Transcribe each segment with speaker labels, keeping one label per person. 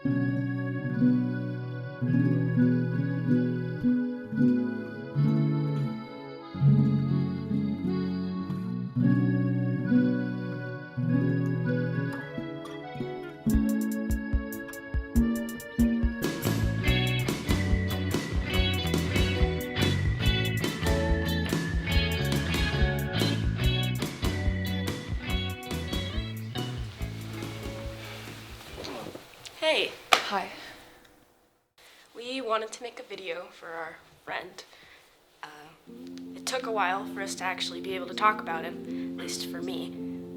Speaker 1: Hey.
Speaker 2: Hi.
Speaker 1: We wanted to make a video for our friend. It took a while for us to actually be able to talk about him, at least for me.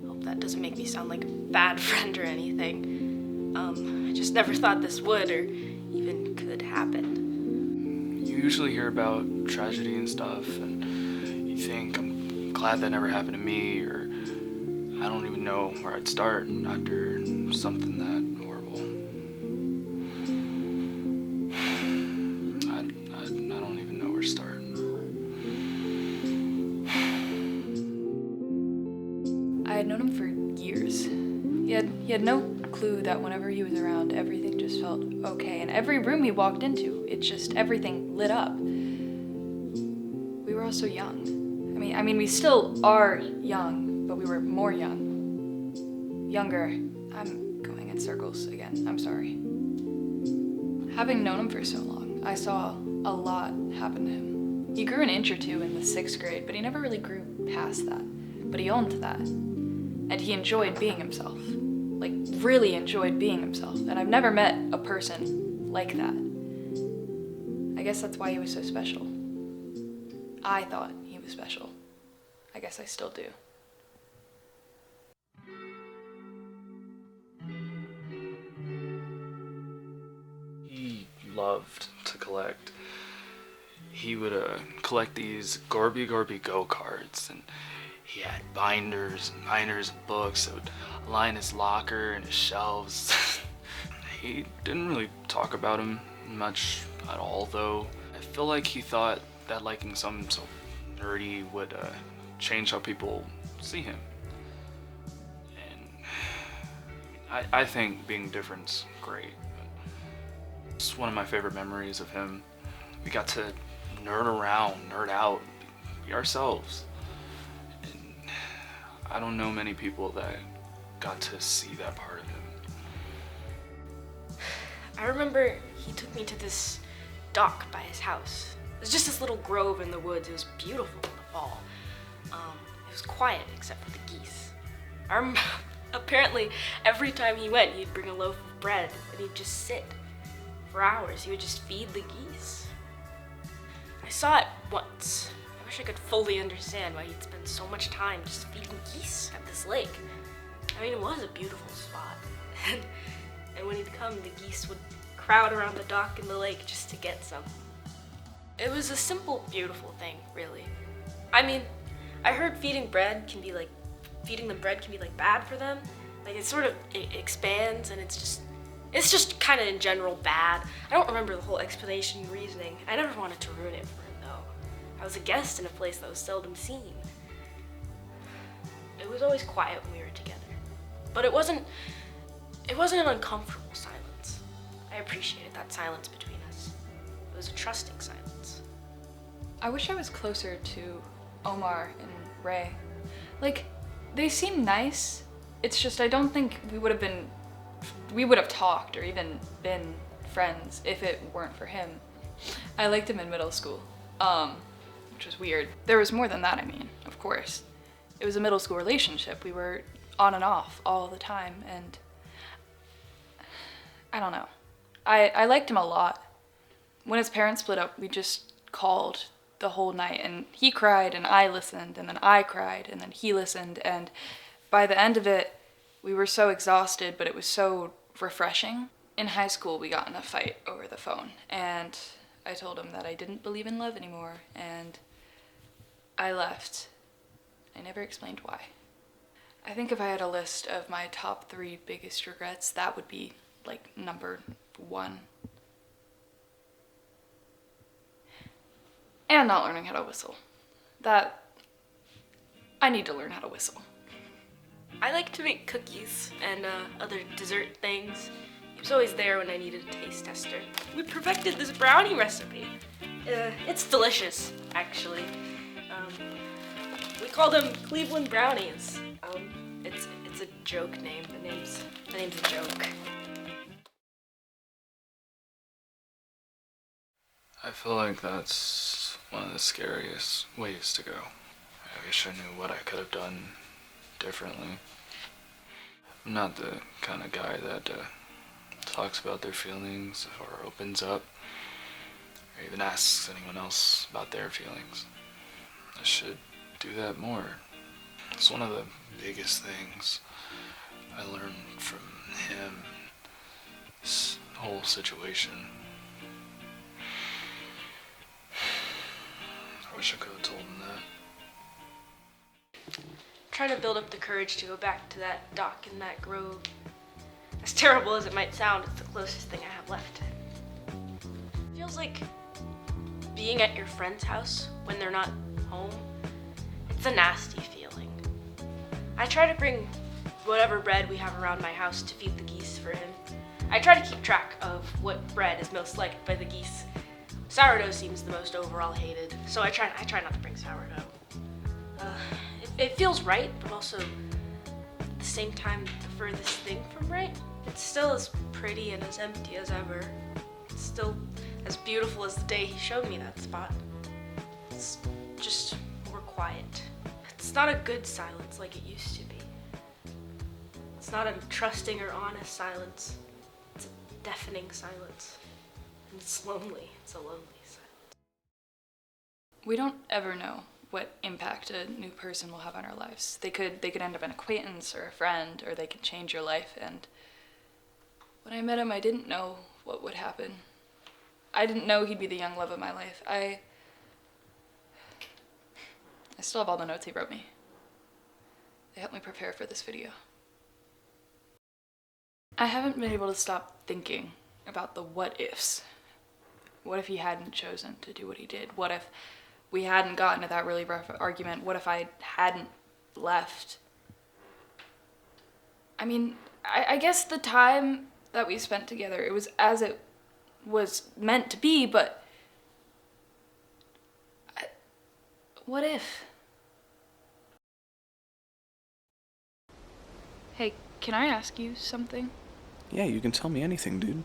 Speaker 1: Hope that doesn't make me sound like a bad friend or anything. I just never thought this would or even could happen.
Speaker 3: You usually hear about tragedy and stuff, and you think, I'm glad that never happened to me, or I don't even know where I'd start after something that horrible. I don't even know where to start.
Speaker 2: I had known him for years. He had no clue that whenever he was around, everything just felt okay. And every room he walked into, everything lit up. We were all so young. I mean, we still are young, but we were more young. Younger. I'm going in circles again. I'm sorry. Having known him for so long, I saw a lot happen to him. He grew an inch or two in the 6th grade, but he never really grew past that. But he owned that. And he enjoyed being himself. Like, really enjoyed being himself. And I've never met a person like that. I guess that's why he was so special. I thought he was special. I guess I still do.
Speaker 3: He loved to collect. He would collect these Gorby go-karts, and he had binders and binders of books that would line his locker and his shelves. He didn't really talk about him much at all, though. I feel like he thought that liking something so nerdy would change how people see him. And I think being different's great. It's one of my favorite memories of him. We got to nerd around, nerd out, be ourselves. And I don't know many people that got to see that part of him.
Speaker 1: I remember he took me to this dock by his house. It was just this little grove in the woods. It was beautiful in the fall. It was quiet except for the geese. I remember, apparently every time he went, he'd bring a loaf of bread and he'd just sit for hours. He would just feed the geese. I saw it once. I wish I could fully understand why he'd spend so much time just feeding geese at this lake. I mean, it was a beautiful spot. And when he'd come, the geese would crowd around the dock and the lake just to get some. It was a simple, beautiful thing, really. I mean, I heard feeding them bread can be like bad for them. Like it expands and it's just kind of in general bad. I don't remember the whole explanation and reasoning. I never wanted to ruin it for him though. I was a guest in a place that was seldom seen. It was always quiet when we were together. But it wasn't an uncomfortable silence. I appreciated that silence between us. It was a trusting silence.
Speaker 2: I wish I was closer to Omar and Ray. Like, they seem nice. It's just I don't think we would have talked or even been friends if it weren't for him. I liked him in middle school, which was weird. There was more than that, I mean, of course. It was a middle school relationship. We were on and off all the time, and I don't know. I liked him a lot. When his parents split up, we just called the whole night, and he cried, and I listened, and then I cried, and then he listened, and by the end of it, we were so exhausted, but it was so refreshing. In high school, we got in a fight over the phone, and I told him that I didn't believe in love anymore, and I left. I never explained why. I think if I had a list of my top 3 biggest regrets, that would be, like, number 1. And not learning how to whistle. I need to learn how to whistle.
Speaker 1: I like to make cookies and other dessert things. was always there when I needed a taste tester. We perfected this brownie recipe. It's delicious, actually. We call them Cleveland brownies. It's a joke name. The name's a joke.
Speaker 3: I feel like that's one of the scariest ways to go. I wish I knew what I could have done differently. I'm not the kind of guy that talks about their feelings or opens up or even asks anyone else about their feelings. I should do that more. It's one of the biggest things I learned from him, this whole situation. I wish I could have told him that.
Speaker 1: Trying to build up the courage to go back to that dock in that grove. As terrible as it might sound, it's the closest thing I have left. It feels like being at your friend's house when they're not home. It's a nasty feeling. I try to bring whatever bread we have around my house to feed the geese for him. I try to keep track of what bread is most liked by the geese. Sourdough seems the most overall hated, so I try not to bring sourdough. It feels right, but also at the same time the furthest thing from right. It's still as pretty and as empty as ever. It's still as beautiful as the day he showed me that spot. It's just more quiet. It's not a good silence like it used to be. It's not a trusting or honest silence. It's a deafening silence. And it's lonely. It's a lonely silence.
Speaker 2: We don't ever know what impact a new person will have on our lives. They could end up an acquaintance or a friend, or they could change your life. And when I met him, I didn't know what would happen. I didn't know he'd be the young love of my life. I still have all the notes he wrote me. They helped me prepare for this video. I haven't been able to stop thinking about the what ifs. What if he hadn't chosen to do what he did? What if we hadn't gotten to that really rough argument? What if I hadn't left? I mean, I guess the time that we spent together, it was as it was meant to be, but what if? Hey, can I ask you something?
Speaker 4: Yeah, you can tell me anything, dude.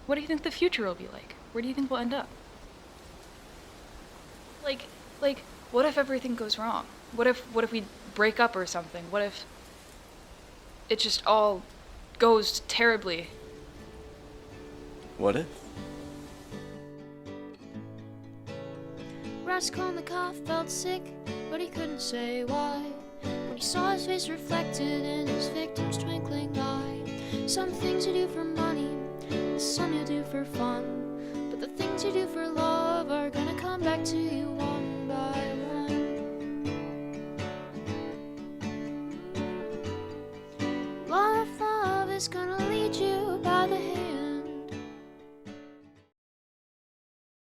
Speaker 2: What do you think the future will be like? Where do you think we'll end up? Like, what if everything goes wrong? What if we break up or something? What if it just all goes terribly?
Speaker 4: What if?
Speaker 5: Raskolnikov felt sick, but he couldn't say why. When he saw his face reflected in his victim's twinkling eye. Some things you do for money, some you do for fun. But the things you do for love are gonna come back to you